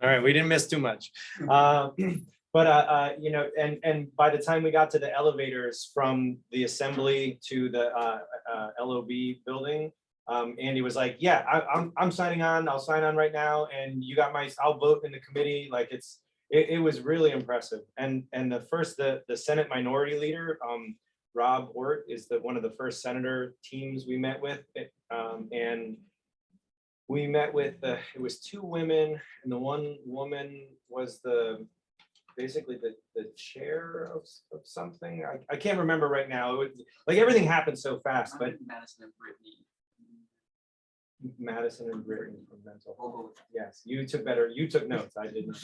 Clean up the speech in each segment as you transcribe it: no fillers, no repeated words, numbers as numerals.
All right, we didn't miss too much. You know, and by the time we got to the elevators from the assembly to the LOB building, Andy was like, yeah, I'm signing on. I'll sign on right now. And you got I'll vote in the committee. Like it was really impressive. And the Senate Minority Leader, Rob Ort, is one of the first senator teams we met with. And we met with, it was 2 women, and the one woman was basically the chair of something. I can't remember right now. It was, like, everything happened so fast, but Madison and Brittany from mental health. Yes, you took notes. I didn't.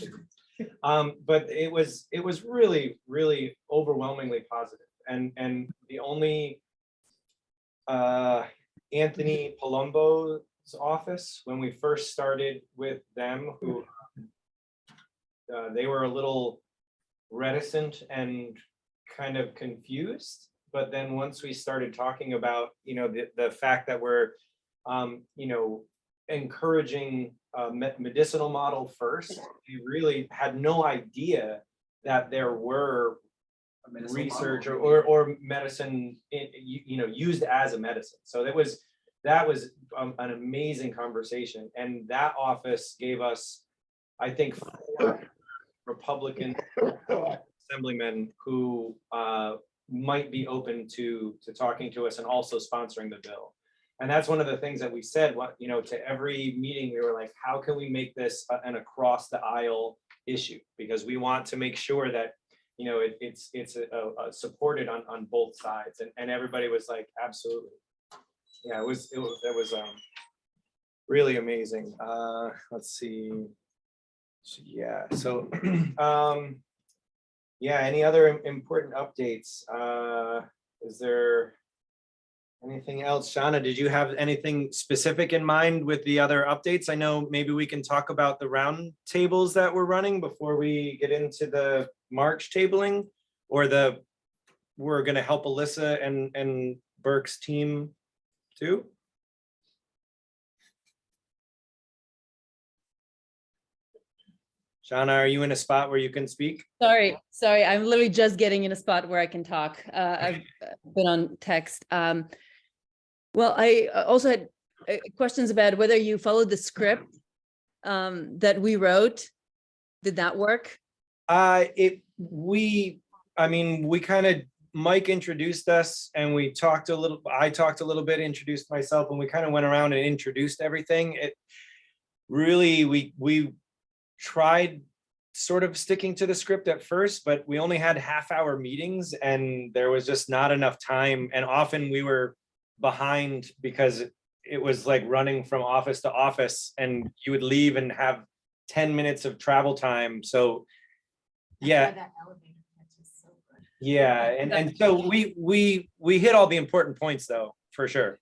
But it was really, really overwhelmingly positive. And the only Anthony Palumbo's office, when we first started with them, who they were a little reticent and kind of confused, but then once we started talking about, you know, the fact that we're you know, encouraging a medicinal model first, we really had no idea that there were research or medicine, you know, used as a medicine. So that was an amazing conversation, and that office gave us, I think, 4 Republican assemblymen who might be open to talking to us and also sponsoring the bill. And that's one of the things that we said, you know, to every meeting, we were like, how can we make this an across the aisle issue? Because we want to make sure that, you know, it's supported on both sides. And everybody was like, absolutely. Yeah, it was really amazing. Let's see. So, yeah, so yeah, any other important updates? Is there anything else? Shauna, did you have anything specific in mind with the other updates? I know maybe we can talk about the round tables that we're running before we get into the March tabling, or we're going to help Alyssa and Burke's team too. Shauna, are you in a spot where you can speak? Sorry, I'm literally just getting in a spot where I can talk. I've been on text. Well, I also had questions about whether you followed the script that we wrote. Did that work? We kind of, Mike introduced us and we talked a little, I talked a little bit, introduced myself, and we kind of went around and introduced everything. It really, we tried sort of sticking to the script at first, but we only had half-hour meetings and there was just not enough time. And often we were behind because it was like running from office to office, and you would leave and have 10 minutes of travel time. So yeah, yeah, and so we hit all the important points though, for sure.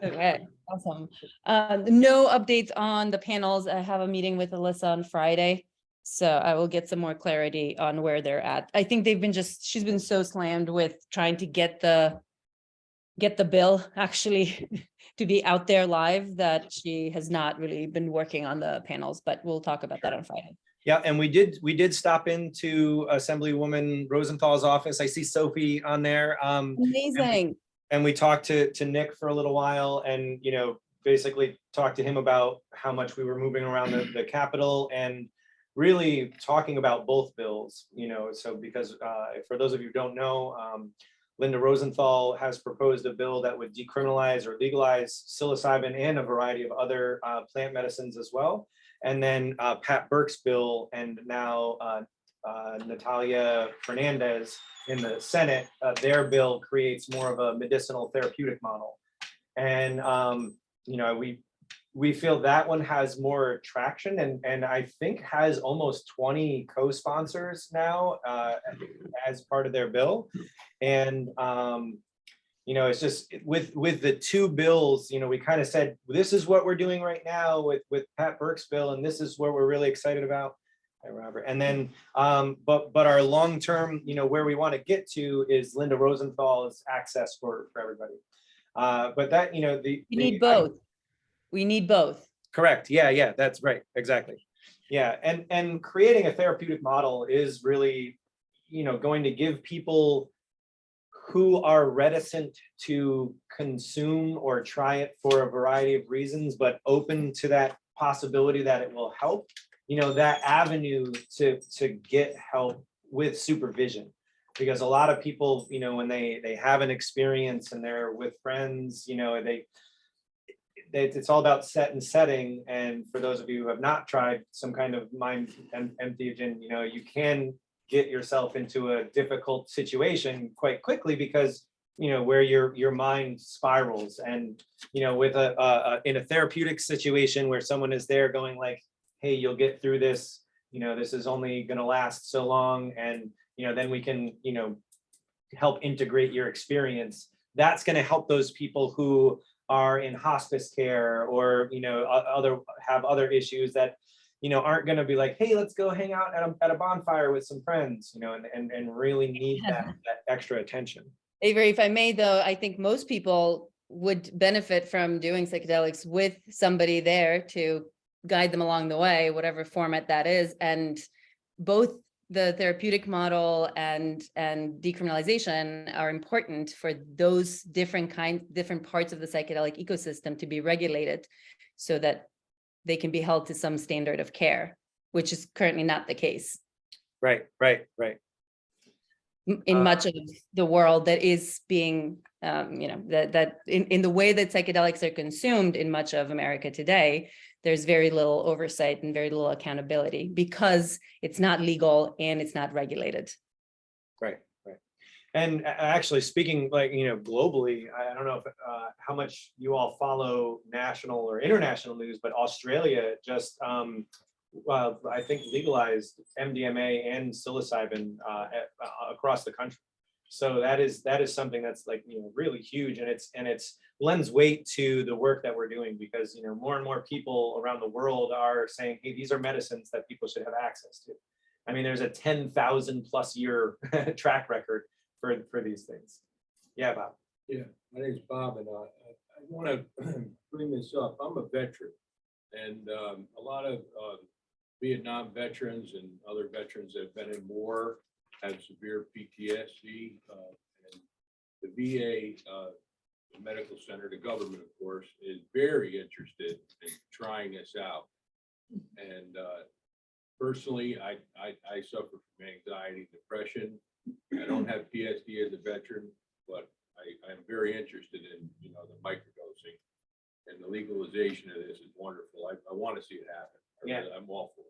Okay, awesome. No updates on the panels. I have a meeting with Alyssa on Friday, so I will get some more clarity on where they're at. I think she's been so slammed with trying to get the bill actually to be out there live that she has not really been working on the panels, but we'll talk about that on Friday. Yeah, and we did stop into Assemblywoman Rosenthal's office. I see Sophie on there. Amazing. And we talked to Nick for a little while, and you know, basically talked to him about how much we were moving around the Capitol, and really talking about both bills. You know, so because for those of you who don't know, Linda Rosenthal has proposed a bill that would decriminalize or legalize psilocybin and a variety of other plant medicines as well. And then Pat Burke's bill, and now Natalia Fernandez in the Senate, their bill creates more of a medicinal therapeutic model. And you know, we feel that one has more traction, and I think has almost 20 co-sponsors now as part of their bill. And you know, it's just with the 2 bills, you know, we kind of said, this is what we're doing right now with Pat Burke's bill, and this is what we're really excited about. Hi, Robert. And then, but our long-term, you know, where we want to get to is Linda Rosenthal's access for everybody. But that, you know, we need both. We need both. Correct. Yeah, that's right. Exactly. Yeah, and creating a therapeutic model is really, going to give people who are reticent to consume or try it for a variety of reasons, but open to that possibility that it will help, that avenue to get help with supervision. Because a lot of people, when they have an experience and they're with friends, it's all about set and setting. And for those of you who have not tried some kind of mind entheogen, you can get yourself into a difficult situation quite quickly because, where your mind spirals. And, with in a therapeutic situation where someone is there going like, hey, you'll get through this, this is only going to last so long. And, then we can, help integrate your experience. That's going to help those people who are in hospice care or have other issues that aren't going to be like, hey, let's go hang out at a bonfire with some friends, and really need that extra attention. Avery, if I may, though, I think most people would benefit from doing psychedelics with somebody there to guide them along the way, whatever format that is. And both the therapeutic model and decriminalization are important for those different parts of the psychedelic ecosystem to be regulated so that they can be held to some standard of care, which is currently not the case. Right. In much of the world that is being, that in the way that psychedelics are consumed in much of America today, there's very little oversight and very little accountability because it's not legal and it's not regulated. Right. And actually speaking globally, I don't know if, how much you all follow national or international news, but Australia just, I think legalized MDMA and psilocybin across the country. So that is something that's really huge, and it's lends weight to the work that we're doing because more and more people around the world are saying, hey, these are medicines that people should have access to. I mean, there's a 10,000 plus year track record for these things. Yeah, Bob. Yeah, my name's Bob, and I want to bring this up. I'm a veteran, and a lot of Vietnam veterans and other veterans that have been in war have severe PTSD. And the VA, the medical center, the government, of course, is very interested in trying this out. And personally, I suffer from anxiety, depression. I don't have PSD as a veteran, but I'm very interested in the microdosing, and the legalization of this is wonderful. I want to see it happen. I'm all for it.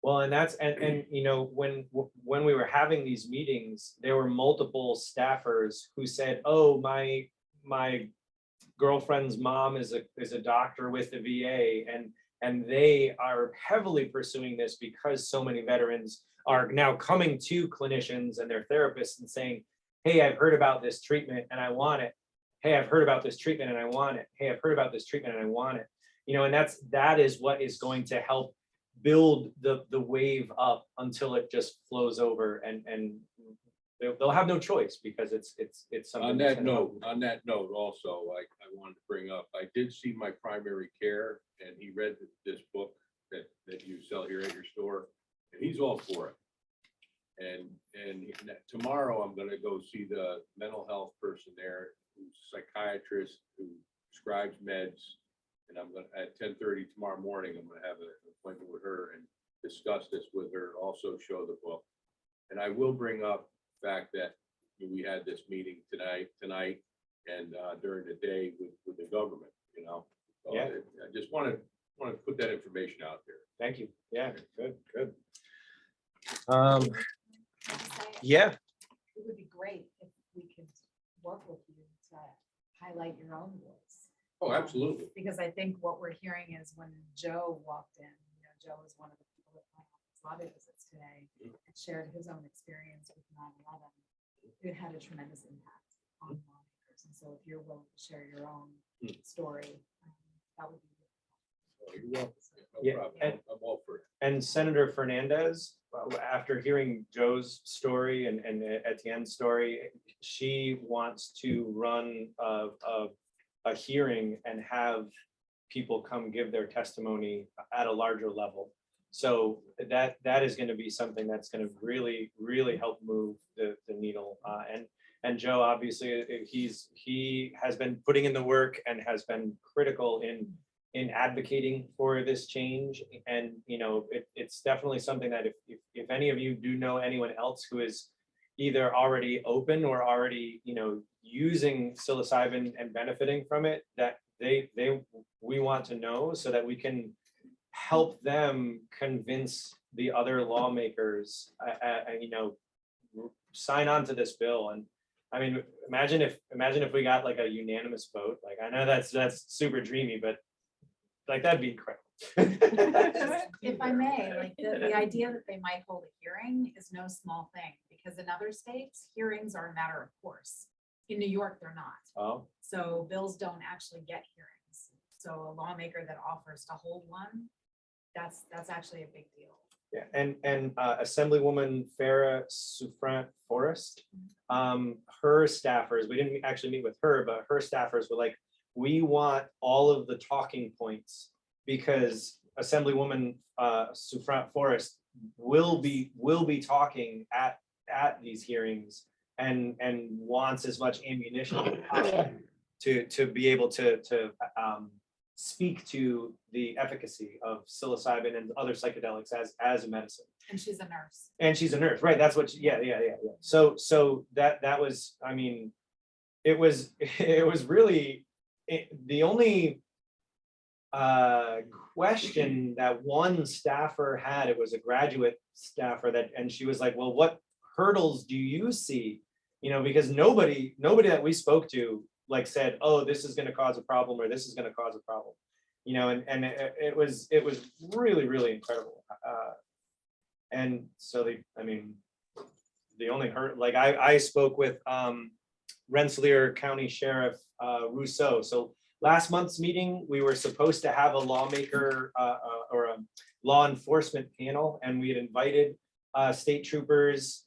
Well, and that's and when we were having these meetings, there were multiple staffers who said, "Oh, my girlfriend's mom is a doctor with the VA, and they are heavily pursuing this because so many veterans are now coming to clinicians and their therapists and saying, hey, I've heard about this treatment and I want it. Hey, I've heard about this treatment and I want it. Hey, I've heard about this treatment and I want it." And that is what is going to help build the wave up until it just flows over, and they'll have no choice because it's something. On that note, also, I wanted to bring up, I did see my primary care, and he read this book that you sell here at your store, and he's all for it. And tomorrow I'm going to go see the mental health person there, who's a psychiatrist who prescribes meds. And I'm going to, at 10:30 tomorrow morning, I'm going to have an appointment with her and discuss this with her, also show the book. And I will bring up the fact that we had this meeting tonight and during the day with the government, So Yeah. I just want to put that information out there. Thank you. Yeah, good. Yeah. Yeah. It would be great if we could work with you to highlight your own voice. Oh, absolutely. Because I think what we're hearing is when Joe walked in, Joe is one of the people that my office lobby visits today and shared his own experience with 9/11. It had a tremendous impact on lawmakers. And so if you're willing to share your own story, that would be Oh, you're welcome. No Yeah, problem. and- I'm all for it. And Senator Fernandez, after hearing Joe's story and Etienne's story, she wants to run a hearing and have people come give their testimony at a larger level. So that is going to be something that's going to really help move the needle. And Joe, obviously, he has been putting in the work and has been critical in advocating for this change. And it's definitely something that if any of you do know anyone else who is either already open or already using psilocybin and benefiting from it, that we want to know so that we can help them convince the other lawmakers, sign on to this bill. And I mean, imagine if we got like a unanimous vote. Like, I know that's super dreamy, but like that'd be incredible. If I may, like the idea that they might hold a hearing is no small thing, because in other states, hearings are a matter of course. In New York, they're not. Oh, So bills don't actually get hearings. So a lawmaker that offers to hold one, that's actually a big deal. yeah, and Assemblywoman Farah Souffrant Forrest, her staffers, we didn't actually meet with her, but her staffers were like, we want all of the talking points because Assemblywoman Souffrant Forrest will be talking at these hearings and wants as much ammunition as possible to be able to speak to the efficacy of psilocybin and other psychedelics as a medicine. And she's a nurse. And she's a nurse, right? That's what. Yeah. So that was. I mean, it was really the only question that one staffer had. It was a graduate staffer and she was like, "Well, what hurdles do you see?" Because nobody that we spoke to like said, "Oh, this is going to cause a problem," or "This is going to cause a problem," and it was really incredible. And so the only hurt, like I spoke with Rensselaer County Sheriff Rousseau. So last month's meeting, we were supposed to have a lawmaker or a law enforcement panel, and we had invited state troopers,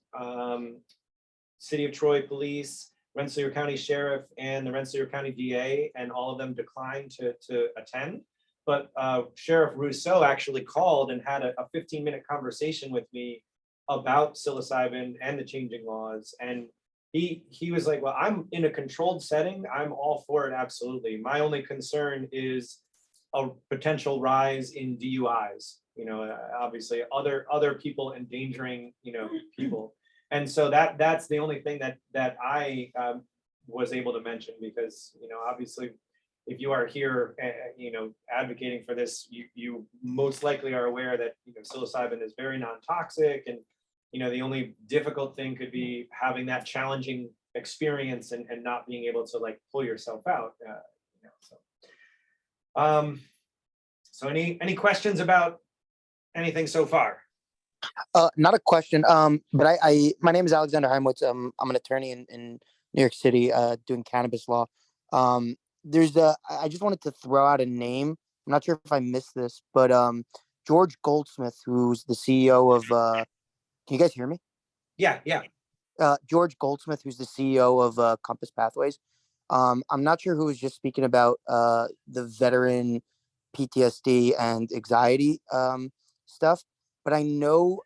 City of Troy Police, Rensselaer County Sheriff, and the Rensselaer County DA, and all of them declined to attend. But Sheriff Rousseau actually called and had a 15-minute conversation with me about psilocybin and the changing laws. And he was like, "Well, I'm in a controlled setting. I'm all for it, absolutely. My only concern is a potential rise in DUIs. Obviously other people endangering people." And so that's the only thing that I was able to mention, because obviously if you are here advocating for this, you most likely are aware that psilocybin is very non-toxic, and the only difficult thing could be having that challenging experience and not being able to like pull yourself out. So any questions about anything so far? Not a question. But my name is Alexander Heimwitz. I'm an attorney in New York City, doing cannabis law. I just wanted to throw out a name. I'm not sure if I missed this, but George Goldsmith, who's the CEO of, can you guys hear me? Yeah. George Goldsmith, who's the CEO of Compass Pathways. I'm not sure who was just speaking about the veteran PTSD and anxiety stuff, but I know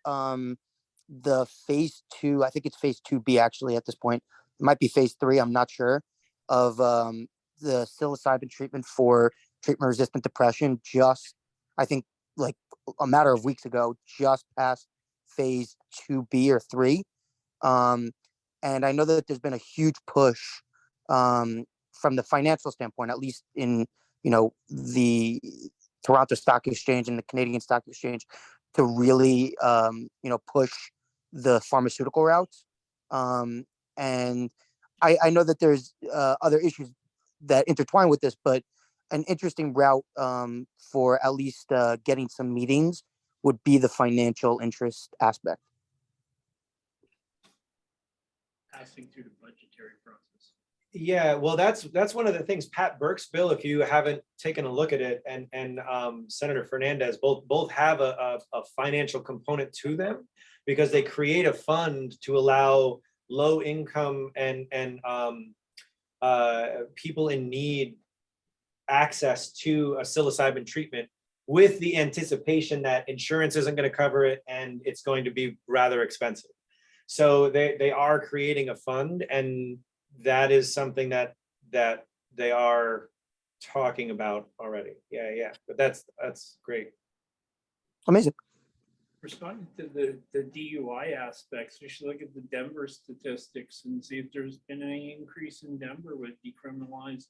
the phase 2, I think it's phase 2B actually at this point. It might be phase 3, I'm not sure, of the psilocybin treatment for treatment-resistant depression just, I think, like a matter of weeks ago, just passed phase 2B or 3. And I know that there's been a huge push from the financial standpoint, at least in, the Toronto Stock Exchange and the Canadian Stock Exchange, to really, push the pharmaceutical routes. And I know that there's other issues that intertwine with this, but an interesting route for at least getting some meetings would be the financial interest aspect. Passing through the budgetary process. Yeah, well, that's one of the things. Pat Burke's bill, if you haven't taken a look at it, and Senator Fernandez both have a financial component to them, because they create a fund to allow low income and people in need access to a psilocybin treatment with the anticipation that insurance isn't going to cover it and it's going to be rather expensive. So they are creating a fund, and that is something that they are talking about already. Yeah, but that's great. Amazing. Responding to the DUI aspects, we should look at the Denver statistics and see if there's been any increase in Denver with decriminalized,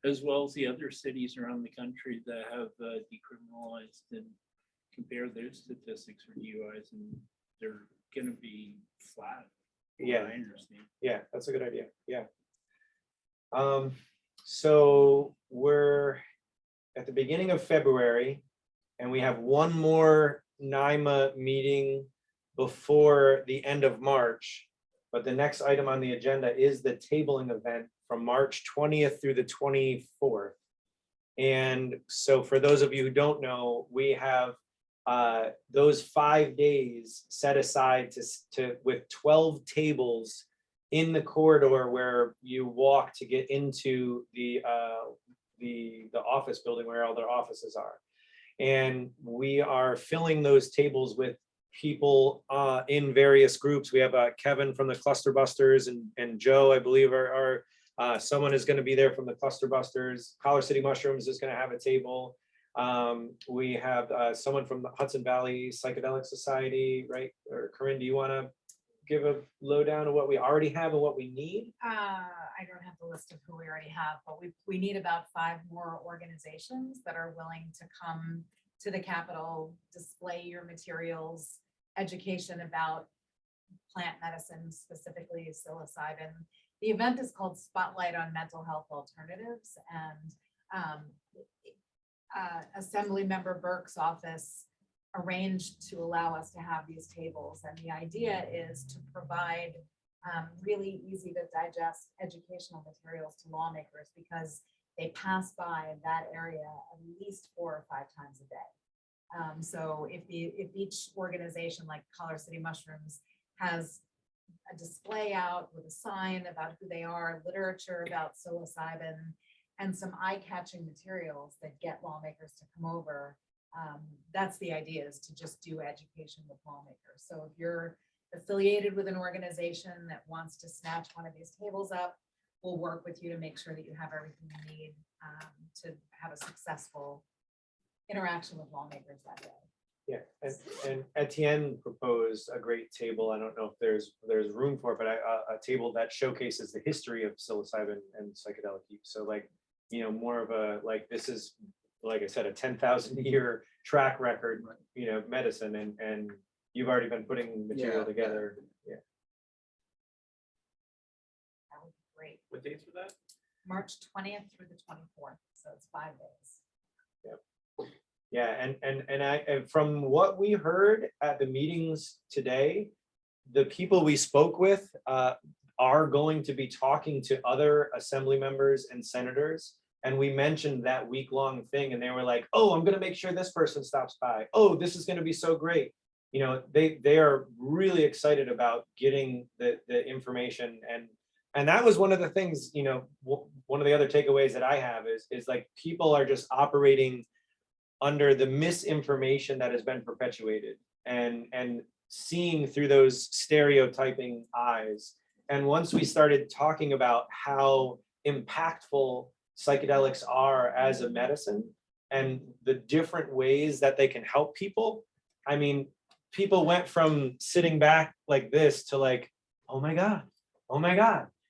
as well as the other cities around the country that have decriminalized, and compare their statistics for DUIs, and they're gonna be flat. from what Yeah. I understand. Yeah, that's a good idea. Yeah. So we're at the beginning of February, and we have one more NYMHA meeting before the end of March. But the next item on the agenda is the tabling event from March 20th through the 24th. And so for those of you who don't know, we have those 5 days set aside to with 12 tables in the corridor where you walk to get into the office building where all their offices are. And we are filling those tables with people in various groups. We have Kevin from the Cluster Busters and Joe, I believe, are someone is going to be there from the Cluster Busters. Collar City Mushrooms is going to have a table. We have someone from the Hudson Valley Psychedelic Society, right? Or Corinne, do you want to give a lowdown of what we already have and what we need? I don't have the list of who we already have, but we need about 5 more organizations that are willing to come to the Capitol, display your materials, education about plant medicine, specifically psilocybin. The event is called Spotlight on Mental Health Alternatives, and Assemblymember Burke's office arranged to allow us to have these tables. And the idea is to provide really easy to digest educational materials to lawmakers, because they pass by that area at least 4 or 5 times a day. So if each organization like Collar City Mushrooms has a display out with a sign about who they are, literature about psilocybin, and some eye-catching materials that get lawmakers to come over, that's the idea, is to just do education with lawmakers. So if you're affiliated with an organization that wants to snatch one of these tables up, we'll work with you to make sure that you have everything you need to have a successful interaction with lawmakers that day. Yeah, and Etienne proposed a great table. I don't know if there's room for it, but a table that showcases the history of psilocybin and psychedelic use. So like, you know, more of a, like, this is, like I said, a 10,000-year track record, you know, medicine, and you've already been putting material together. Yeah. That would be great. What dates for that? March 20th through the 24th, so it's 5 days. Yeah, and from what we heard at the meetings today, the people we spoke with are going to be talking to other assembly members and senators. And we mentioned that week-long thing, and they were like, oh, I'm gonna make sure this person stops by. Oh, this is gonna be so great. You know, they are really excited about getting the information. And that was one of the things, you know, one of the other takeaways that I have is like, people are just operating under the misinformation that has been perpetuated, and seeing through those stereotyping eyes. And once we started talking about how impactful psychedelics are as a medicine and the different ways that they can help people, I mean, people went from sitting back like this to like, oh my God,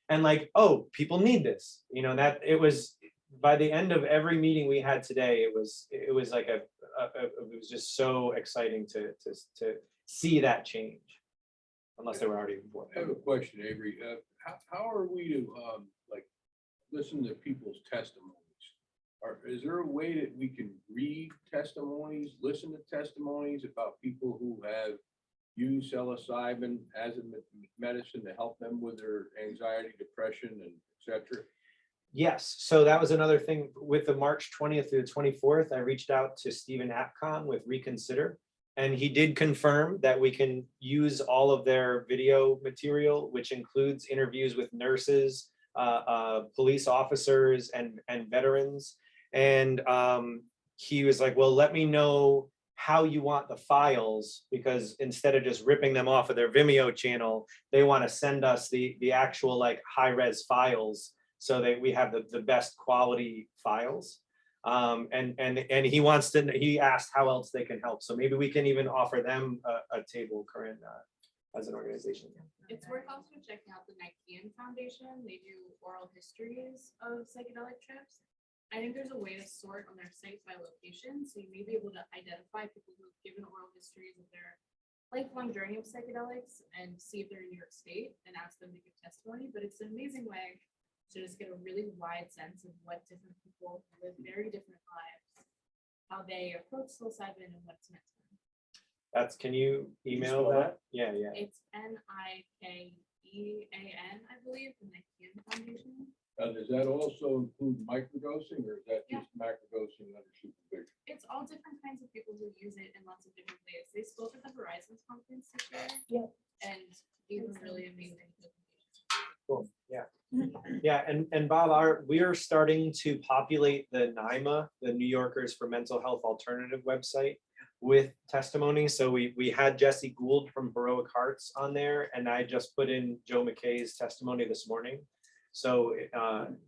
and like, oh, people need this, you know. That it was, by the end of every meeting we had today, it was like it was just so exciting to see that change, unless they were already before. I have a question, Avery. How are we to like listen to people's testimonies? Is there a way that we can read testimonies, listen to testimonies about people who have used psilocybin as a medicine to help them with their anxiety, depression, and etc.? Yes, so that was another thing with the March 20th through the 24th. I reached out to Stephen Apcon with Reconsider, and he did confirm that we can use all of their video material, which includes interviews with nurses, police officers, and veterans. And he was like, well, let me know how you want the files, because instead of just ripping them off of their Vimeo channel, they want to send us the actual like high res files so that we have the best quality files. And he wants to, he asked how else they can help. So maybe we can even offer them a table, Corinne, as an organization. It's worth also checking out the NYMHA Foundation. They do oral histories of psychedelic trips. I think there's a way to sort on their site by location, so you may be able to identify people who have given oral histories of their lifelong journey of psychedelics and see if they're in New York State and ask them to give testimony. But it's an amazing way to just get a really wide sense of what different people live very different lives, how they approach psilocybin and what's meant to them. That's, can you email spell that? Yeah, yeah. It's NIKEAN, I believe, the NYMHA Foundation. Does that also include microdosing, or is that Yeah. just macrodosing under supervision? It's all different kinds of people who use it in lots of different ways. They spoke at the Horizons conference this year. Yeah. And gave a really amazing presentation. Cool, yeah. Yeah, and Bob, we are starting to populate the NYMHA, the New Yorkers for Mental Health Alternative website, with testimony. So we had Jesse Gould from Heroic Hearts on there, and I just put in Joe McKay's testimony this morning. So,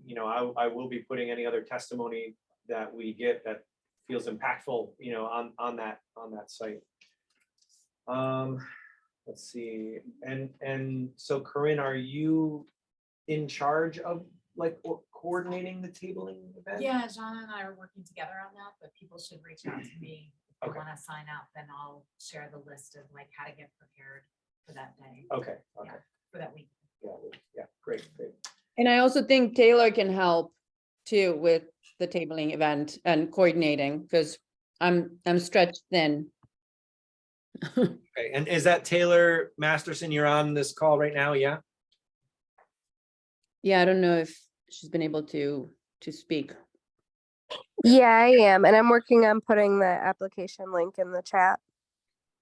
you know, I will be putting any other testimony that we get that feels impactful, you know, on that site. Let's see, and so Corinne, are you in charge of like coordinating the tabling event? Yeah, Jana and I are working together on that, but people should reach out to me. If they Okay. want to sign up, then I'll share the list of like how to get prepared for that day, Okay, for that week. yeah, great. And I also think Taylor can help too with the tabling event and coordinating, because I'm stretched thin. Okay, and is that Taylor Masterson? You're on this call right now, yeah? Yeah, I don't know if she's been able to speak. Yeah, I am. And I'm working on putting the application link in the chat.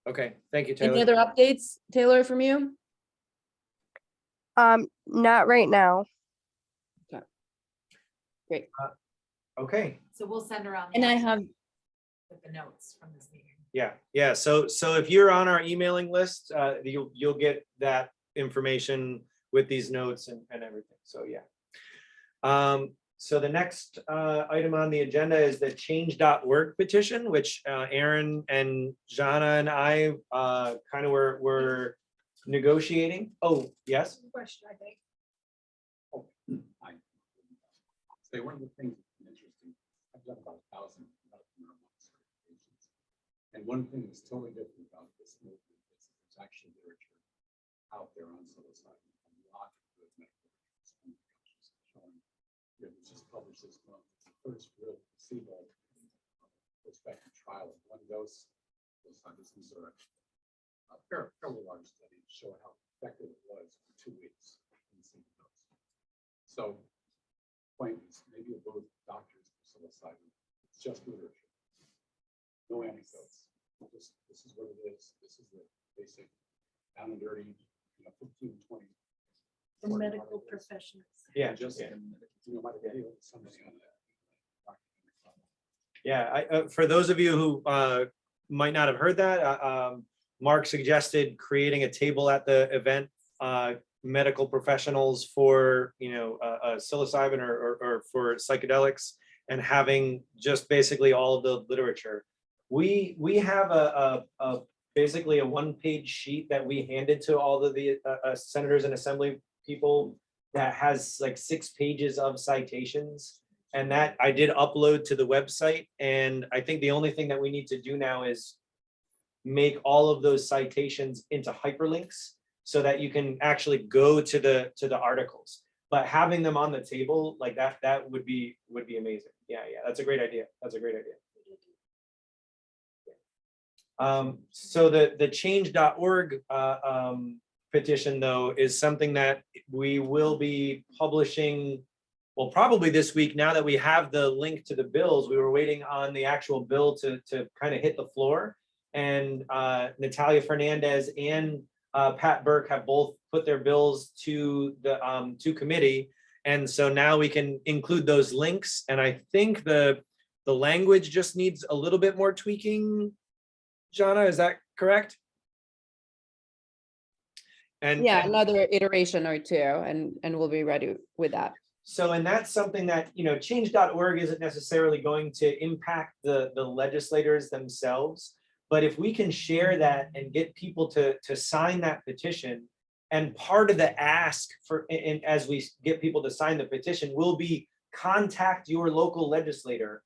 Okay, thank you, Any Taylor. other updates, Taylor, from you? Not right now. Great. Okay, So we'll send around. And I have, With the notes from this meeting. yeah. So if you're on our emailing list, you'll get that information with these notes and everything. So yeah. So the next item on the agenda is the change.org petition, which Aaron and Jana and I kind of were negotiating. Oh, yes. Question, I think. Say one of the things that's been interesting, I've done about 1,000 medical marijuana certifications. And one thing that's totally different about this movement is there's actually literature out there on psilocybin. A lot of good medical literature showing, it was just published this month, the first real placebo prospective trial of one dose. This are a fairly large study to show how effective it was for 2 weeks in a single dose. So point is, maybe you'll go with doctors for psilocybin. It's just literature. No anecdotes. This is what it is. This is the basic down and dirty, 15, 20. The medical professionals. Yeah, Just, yeah. might be somebody on that. Yeah, for those of you who might not have heard that, Mark suggested creating a table at the event, medical professionals for, psilocybin or for psychedelics, and having just basically all of the literature. We have basically a one-page sheet that we handed to all of the senators and assembly people that has like 6 pages of citations. And that I did upload to the website. And I think the only thing that we need to do now is make all of those citations into hyperlinks so that you can actually go to the articles. But having them on the table like that would be amazing. Yeah, that's a great idea. So the change.org petition, though, is something that we will be publishing, well, probably this week. Now that we have the link to the bills, we were waiting on the actual bill to kind of hit the floor. And Natalia Fernandez and Pat Burke have both put their bills to the to committee. And so now we can include those links. And I think the The language just needs a little bit more tweaking. Jana, is that correct? And Yeah, another iteration or two, and we'll be ready with that. so, and that's something that, change.org isn't necessarily going to impact the legislators themselves. But if we can share that and get people to sign that petition, and part of the ask for, and as we get people to sign the petition, will be contact your local legislator.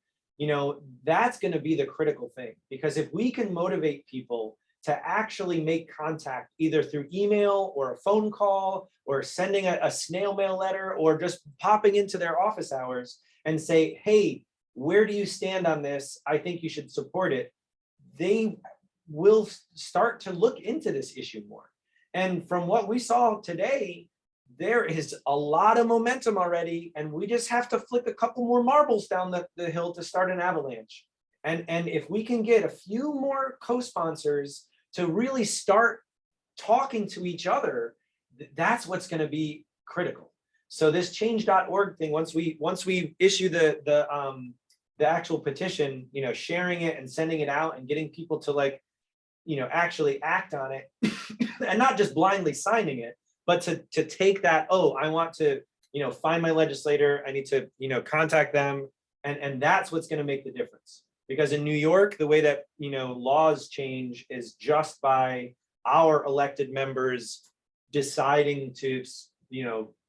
That's going to be the critical thing, because if we can motivate people to actually make contact either through email or a phone call or sending a snail mail letter or just popping into their office hours and say, hey, where do you stand on this? I think you should support it. They will start to look into this issue more. And from what we saw today, there is a lot of momentum already, and we just have to flick a couple more marbles down the hill to start an avalanche. And if we can get a few more co-sponsors to really start talking to each other, that's what's going to be critical. So this change.org thing, once we issue the actual petition, sharing it and sending it out and getting people to actually act on it and not just blindly signing it, but to take that, oh, I want to, find my legislator, I need to, contact them. And that's what's going to make the difference. Because in New York, the way that, laws change is just by our elected members deciding to,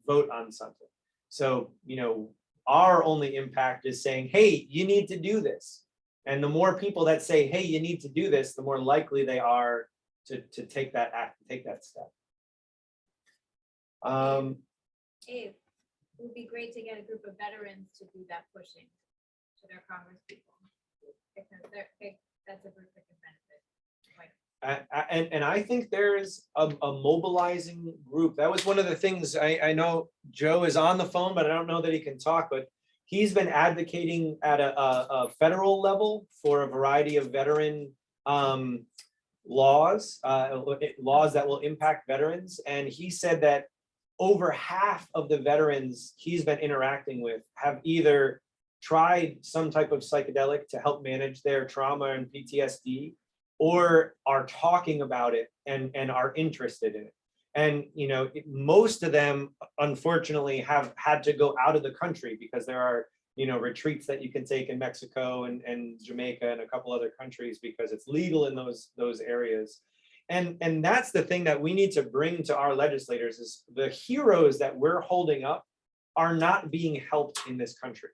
vote on something. So, our only impact is saying, hey, you need to do this. And the more people that say, hey, you need to do this, the more likely they are to take that act, take that step. Abe, it would be great to get a group of veterans to do that pushing to their Congress people, because that's a group that can benefit. And I think there's a mobilizing group. That was one of the things, I know Joe is on the phone, but I don't know that he can talk, but he's been advocating at a federal level for a variety of veteran laws that will impact veterans. And he said that over half of the veterans he's been interacting with have either tried some type of psychedelic to help manage their trauma and PTSD, or are talking about it and are interested in it. And most of them, unfortunately, have had to go out of the country because there are retreats that you can take in Mexico and Jamaica and a couple other countries because it's legal in those areas. And that's the thing that we need to bring to our legislators, is the heroes that we're holding up are not being helped in this country.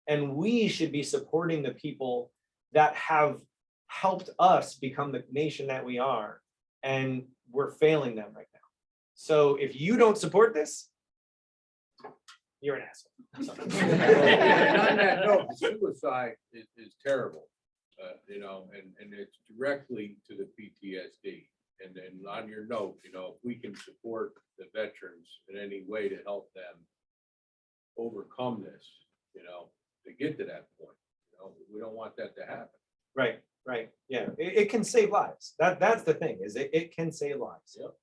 And we should be supporting the people that have helped us become the nation that we are, and we're failing them right now. So if you don't support this, you're an asshole. On that note, suicide is terrible, and it's directly to the PTSD. And then on your note, if we can support the veterans in any way to help them overcome this, to get to that point, we don't want that to happen. Right. Yeah, it can save lives. That's the thing, is it can save lives. Yep.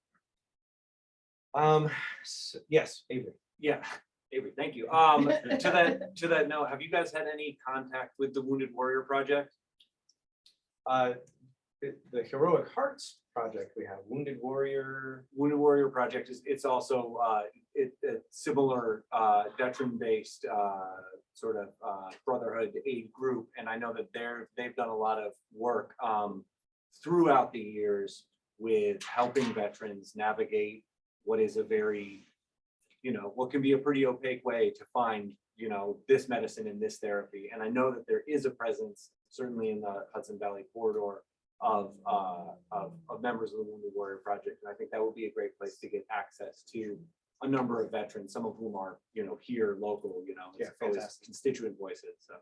Yes, Avery. Yeah, Avery, thank you. To that note, have you guys had any contact with the Wounded Warrior Project? The Heroic Hearts Project, we have Wounded Warrior. Wounded Warrior Project it's also a similar veteran-based sort of brotherhood aid group, and I know that they've done a lot of work throughout the years with helping veterans navigate what is a very, what can be a pretty opaque way to find, this medicine and this therapy. And I know that there is a presence, certainly in the Hudson Valley corridor, of members of the Wounded Warrior Project. And I think that would be a great place to get access to a number of veterans, some of whom are, here local, Yeah, always fantastic. constituent voices. So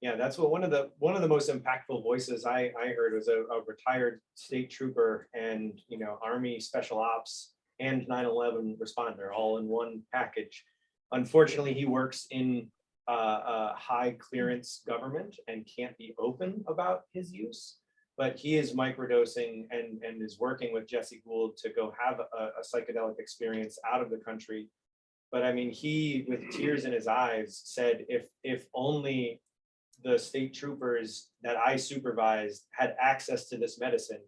Yeah, that's what one of the most impactful voices I heard was a retired state trooper and Army Special Ops and 9/11 responder all in one package. Unfortunately, he works in a high clearance government and can't be open about his use, but he is microdosing and is working with Jesse Gould to go have a psychedelic experience out of the country. But I mean, he, with tears in his eyes, said if only the state troopers that I supervised had access to this medicine,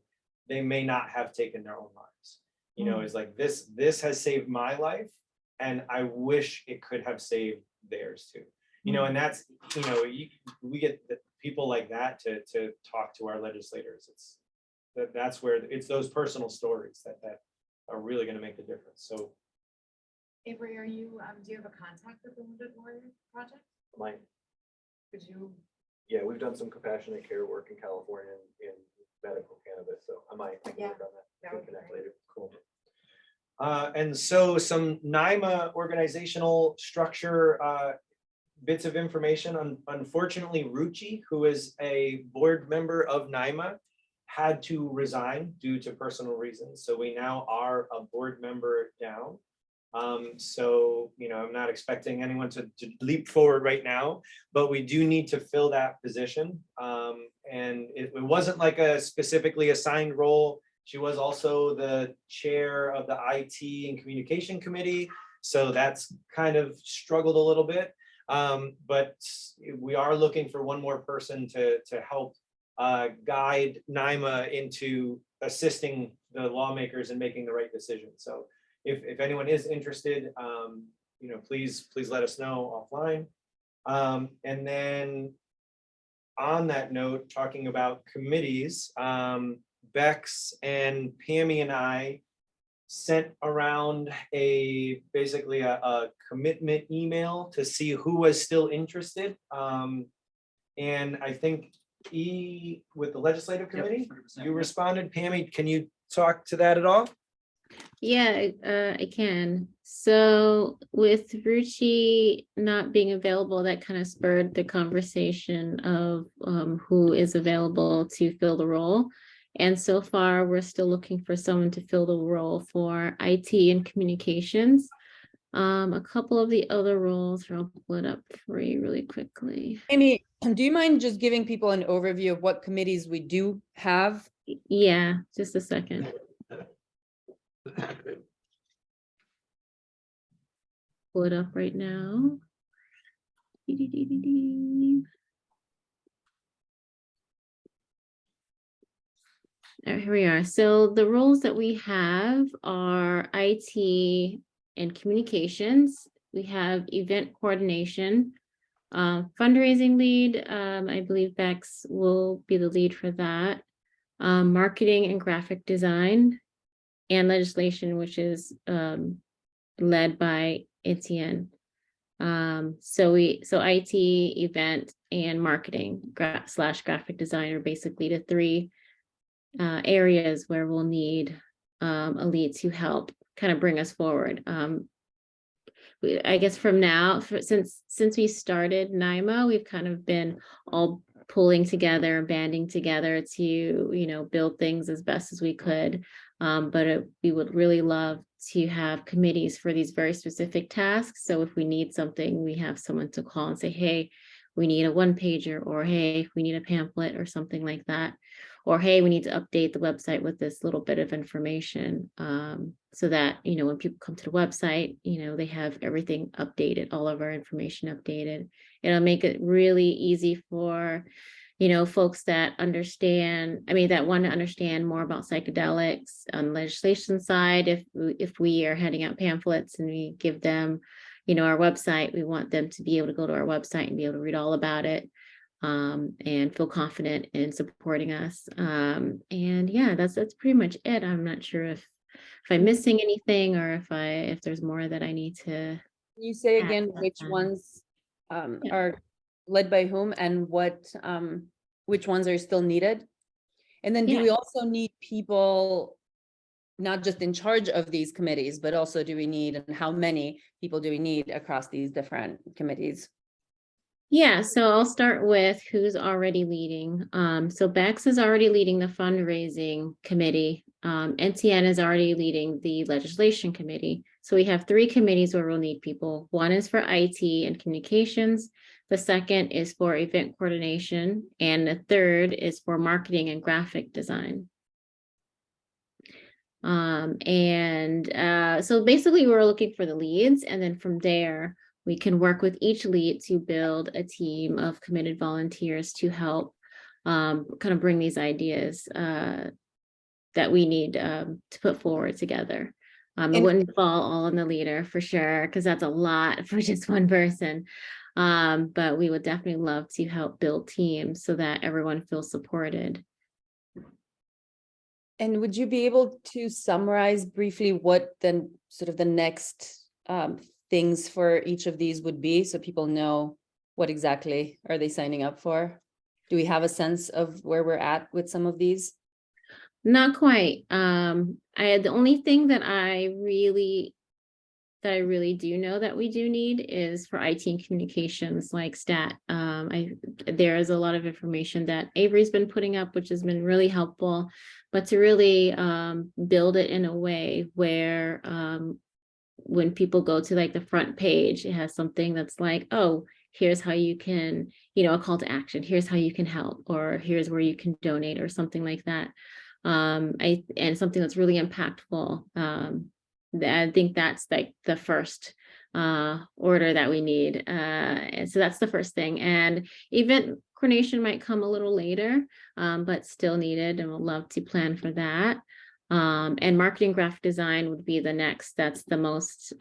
they may not have taken their own lives. You know, it's like this has saved my life, and I wish it could have saved theirs too. You know, and that's, you know, we get people like that to talk to our legislators. That's where it's those personal stories that are really going to make the difference. So, Avery, are you, do you have a contact with the Wounded Warrior Project? Like, Could you, yeah, we've done some compassionate care work in California in medical cannabis, so I can Yeah, work on that. that Can would be connect great. later. Cool. and so some NYMHA organizational structure bits of information. Unfortunately, Ruchi, who is a board member of NYMHA, had to resign due to personal reasons. So we now are a board member down. So, you know, I'm not expecting anyone to leap forward right now, but we do need to fill that position. And it wasn't like a specifically assigned role. She was also the chair of the IT and communication committee. So that's kind of struggled a little bit. But we are looking for one more person to help guide NYMHA into assisting the lawmakers in making the right decision. So if anyone is interested, you know, please let us know offline. And then on that note, talking about committees, Bex and Pammy and I sent around basically a commitment email to see who was still interested. And I think with the legislative committee, you responded. Pammy, can you talk to that at all? Yeah, I can. So with Ruchi not being available, that kind of spurred the conversation of who is available to fill the role. And so far, we're still looking for someone to fill the role for IT and communications. A couple of the other roles, I'll pull it up for you really quickly. Amy, do you mind just giving people an overview of what committees we do have? Yeah, just a second. Pull it up right now. Here we are. So the roles that we have are IT and communications. We have event coordination, fundraising lead. I believe Bex will be the lead for that. Marketing and graphic design, and legislation, which is led by Etienne. So IT, event, and marketing / graphic design are basically the three areas where we'll need a lead to help kind of bring us forward. I guess from now, since we started NYMHA, we've kind of been all pulling together, banding together to, you know, build things as best as we could. But we would really love to have committees for these very specific tasks. So if we need something, we have someone to call and say, hey, we need a one-pager, or hey, we need a pamphlet or something like that. Or, hey, we need to update the website with this little bit of information, so that, you know, when people come to the website, you know, they have everything updated, all of our information updated. It'll make it really easy for, you know, folks that understand, that want to understand more about psychedelics on the legislation side. If we are handing out pamphlets and we give them, you know, our website, we want them to be able to go to our website and be able to read all about it. And feel confident in supporting us. And yeah, that's pretty much it. I'm not sure if I'm missing anything, or if there's more that I need to. Can you say add again to that which plan. ones are led by whom, and which ones are still needed? And then do Yeah. we also need people not just in charge of these committees, but also do we need, and how many people do we need across these different committees? Yeah, so I'll start with who's already leading. So Bex is already leading the fundraising committee. NTN is already leading the legislation committee. So we have 3 committees where we'll need people. One is for IT and communications. The second is for event coordination. And the third is for marketing and graphic design. So basically we're looking for the leads, and then from there, we can work with each lead to build a team of committed volunteers to help kind of bring these ideas that we need to put forward together. It And- wouldn't fall all on the leader for sure, because that's a lot for just one person. But we would definitely love to help build teams so that everyone feels supported. And would you be able to summarize briefly what then sort of the next things for each of these would be, so people know what exactly are they signing up for? Do we have a sense of where we're at with some of these? Not quite. The only thing that I really do know that we do need is for IT and communications, like stat. There is a lot of information that Avery's been putting up, which has been really helpful, but to really build it in a way where when people go to like the front page, it has something that's like, oh, here's how you can, a call to action, here's how you can help, or here's where you can donate, or something like that. And something that's really impactful. I think that's like the first order that we need. And so that's the first thing. And event coordination might come a little later, but still needed, and we'll love to plan for that. And marketing graphic design would be the next. That's the most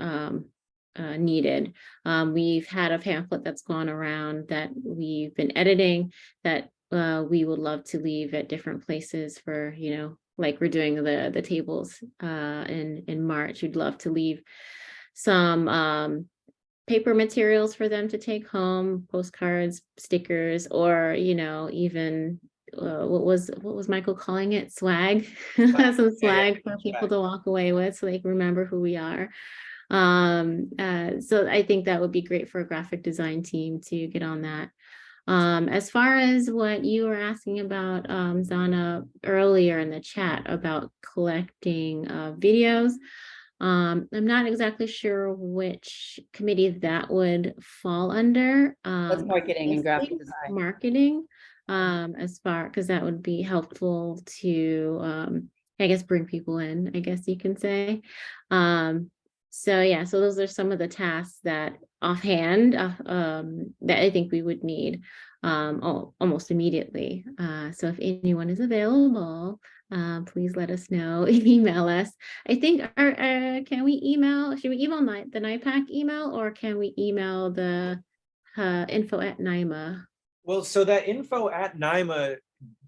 needed. We've had a pamphlet that's gone around that we've been editing that we would love to leave at different places for, like we're doing the tables in March. We'd love to leave some paper materials for them to take home, postcards, stickers, or even what was Michael calling it? Swag. Some swag for people to walk away with so they can remember who we are. So I think that would be great for a graphic design team to get on that. As far as what you were asking about, Zana, earlier in the chat about collecting videos, I'm not exactly sure which committee that would fall under. That's marketing and graphic think design. Marketing, because that would be helpful to, I guess, bring people in, I guess you can say. So yeah, so those are some of the tasks that offhand that I think we would need almost immediately. So if anyone is available, please let us know. Email us. I think can we email? Should we email the NYPAC email, or can we email the info at NYMHA? Well, so that info at NYMHA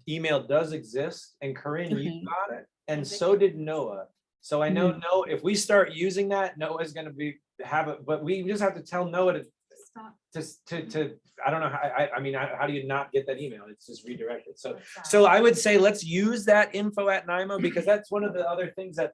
email does exist, and Corinne, you got it, and so did Noah. So I know Noah, if we start using that, Noah's going to have it, but we just have to tell Noah to Stop. to I don't know how, how do you not get that email? It's just redirected. So I would say let's use that info at NYMHA, because that's one of the other things that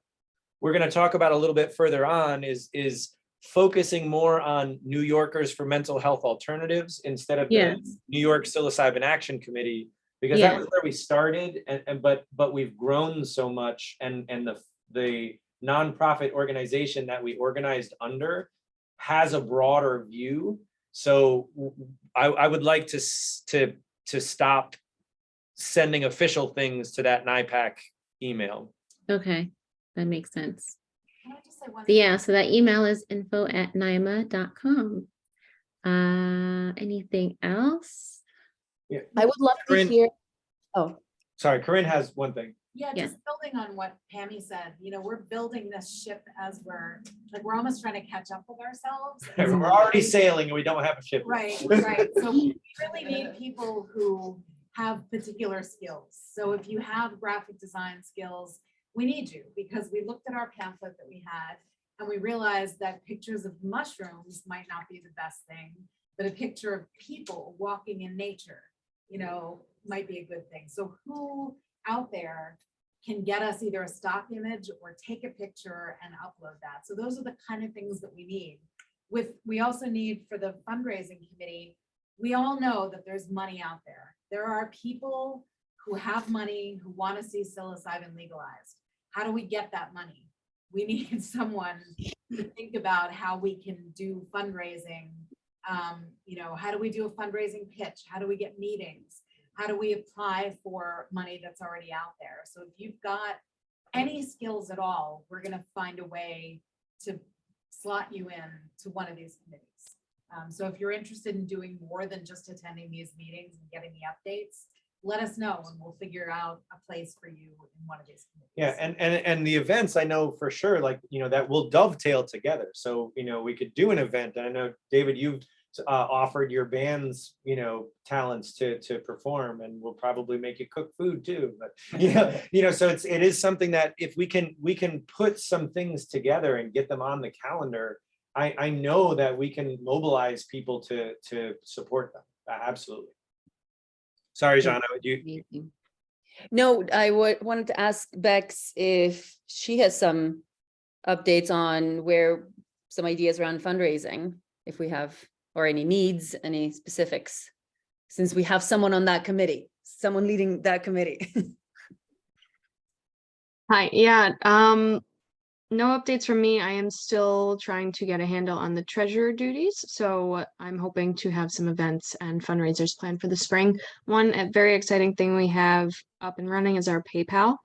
we're going to talk about a little bit further on is focusing more on New Yorkers for mental health alternatives instead of the New York Psilocybin Action Committee, because that was where we started, but we've grown so much, and the nonprofit organization that we organized under has a broader view. So I would like to stop sending official things to that NYPAC email. Okay, that makes sense. Can I just say one Yeah, so that email is info@nyma.com. Anything else? Yeah, I would love to Corinne- hear. Oh, sorry, Corinne has one thing. Yeah, Yeah. just building on what Pammy said, we're building this ship as we're almost trying to catch up with ourselves. And so We're already sailing and we don't have a ship. Right, right. So we really need people who have particular skills. So if you have graphic design skills, we need you, because we looked at our pamphlet that we had and we realized that pictures of mushrooms might not be the best thing, but a picture of people walking in nature, might be a good thing. So who out there can get us either a stock image or take a picture and upload that? So those are the kind of things that we need. We also need, for the fundraising committee, we all know that there's money out there. There are people who have money who want to see psilocybin legalized. How do we get that money? We need someone to think about how we can do fundraising. How do we do a fundraising pitch? How do we get meetings? How do we apply for money that's already out there? So if you've got any skills at all, we're going to find a way to slot you in to one of these committees. So if you're interested in doing more than just attending these meetings and getting the updates, let us know and we'll figure out a place for you in one of these committees. Yeah, and the events, I know for sure, like, that will dovetail together. So, we could do an event. And I know, David, you've offered your band's, talents to perform, and we'll probably make you cook food too. But, so it is something that if we can put some things together and get them on the calendar, I know that we can mobilize people to support them. Absolutely. Sorry, Jana, No, I wanted to ask Bex if she has some updates on where some ideas around fundraising, if we have, or any needs, any specifics, since we have someone on that committee, someone leading that committee. Hi, yeah, no updates from me. I am still trying to get a handle on the treasurer duties, so I'm hoping to have some events and fundraisers planned for the spring. One very exciting thing we have up and running is our PayPal,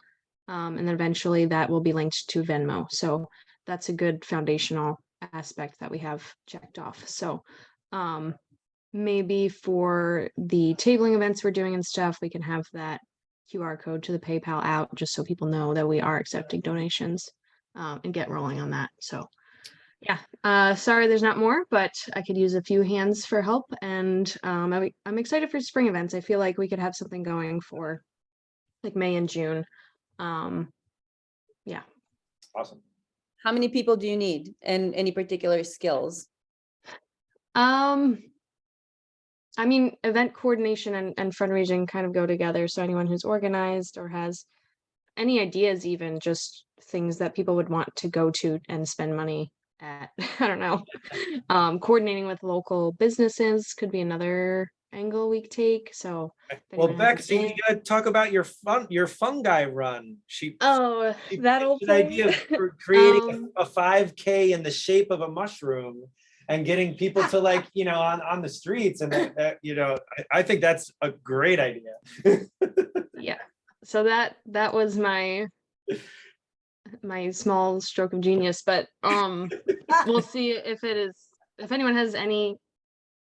and then eventually that will be linked to Venmo. So that's a good foundational aspect that we have checked off. So maybe for the tabling events we're doing and stuff, we can have that QR code to the PayPal out just so people know that we are accepting donations. And get rolling on that. So yeah, sorry there's not more, but I could use a few hands for help. And I'm excited for spring events. I feel like we could have something going for like May and June. Yeah. Awesome. How many people do you need, and any particular skills? I mean, event coordination and fundraising kind of go together. So anyone who's organized or has any ideas, even just things that people would want to go to and spend money at, I don't know. Coordinating with local businesses could be another angle we take. So Well, Bex, you gotta talk about your fungi run. Oh, that old an idea for creating a 5K in the shape of a mushroom and getting people to, like, on the streets, and that I think that's a great idea. Yeah. So that was my small stroke of genius, but we'll see if anyone has any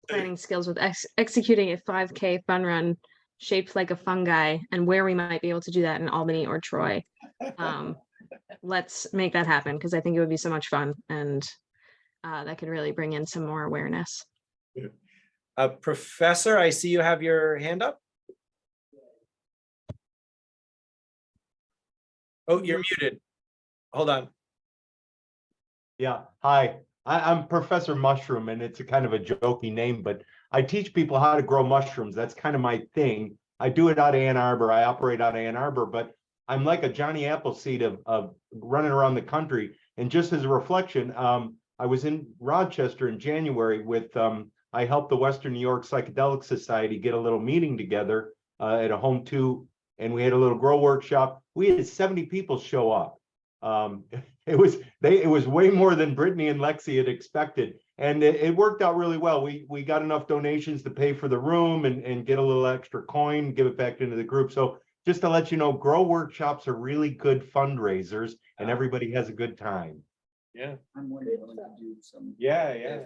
planning skills with executing a 5K fun run shaped like a fungi, and where we might be able to do that in Albany or Troy. Let's make that happen, because I think it would be so much fun, and that could really bring in some more awareness. Professor, I see you have your hand up. Oh, you're muted. Hold on. Yeah, hi. I'm Professor Mushroom, and it's a kind of a jokey name, but I teach people how to grow mushrooms. That's kind of my thing. I do it out of Ann Arbor. I operate out of Ann Arbor, but I'm like a Johnny Appleseed of running around the country. And just as a reflection, I was in Rochester in January with, I helped the Western New York Psychedelic Society get a little meeting together at a home too, and we had a little grow workshop. We had 70 people show up. It was way more than Brittany and Lexi had expected, and it worked out really well. We got enough donations to pay for the room and get a little extra coin, give it back into the group. So just to let you know, grow workshops are really good fundraisers, and everybody has a good time. Yeah, I'm willing to do some. yeah.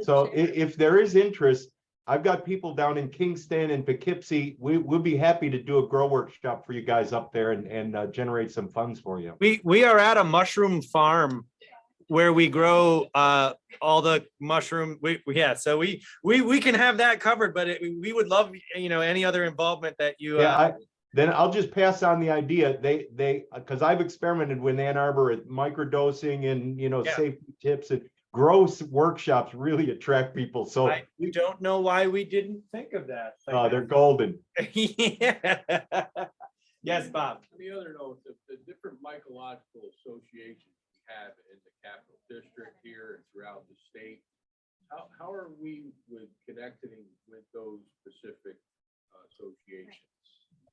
So if there is interest, I've got people down in Kingston and Poughkeepsie. We'll be happy to do a grow workshop for you guys up there and generate some funds for you. We are at a mushroom farm where we grow all the mushroom. So we can have that covered, but we would love any other involvement that you. Then I'll just pass on the idea. They because I've experimented with Ann Arbor at microdosing and safety tips, and grow workshops really attract people. So I don't know why we didn't think of that. They're golden. Yeah. Yes, Bob. On the other note, the different mycological associations we have in the capital district here and throughout the state, how are we with connecting with those specific associations?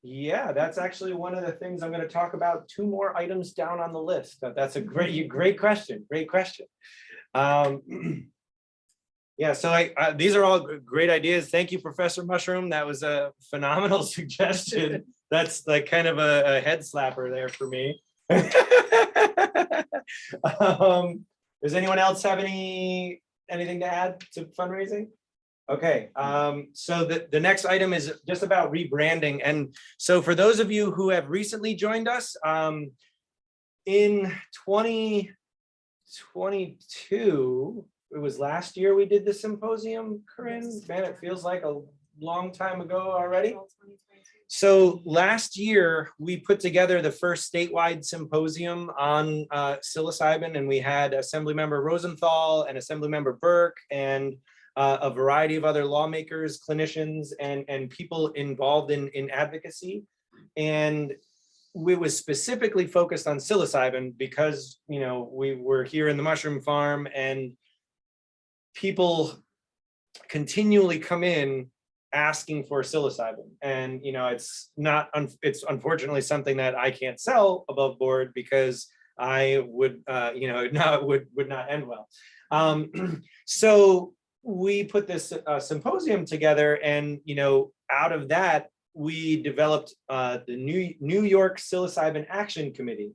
Yeah, that's actually one of the things I'm going to talk about. 2 more items down on the list. That's a great question. Great question. Yeah, so these are all great ideas. Thank you, Professor Mushroom. That was a phenomenal suggestion. That's like kind of a head slapper there for me. Does anyone else have any anything to add to fundraising? Okay, so the next item is just about rebranding. And so for those of you who have recently joined us, in 2022, it was last year we did the symposium, Corinne. Man, it feels like a long time ago already. So last year, we put together the first statewide symposium on psilocybin, and we had Assemblymember Rosenthal and Assemblymember Burke and a variety of other lawmakers, clinicians, and people involved in advocacy. And we was specifically focused on psilocybin because, you know, we were here in the mushroom farm and people continually come in asking for psilocybin. And, you know, it's it's unfortunately something that I can't sell above board because I would, you know, would not end well. So we put this symposium together, and, you know, out of that, we developed the New York Psilocybin Action Committee,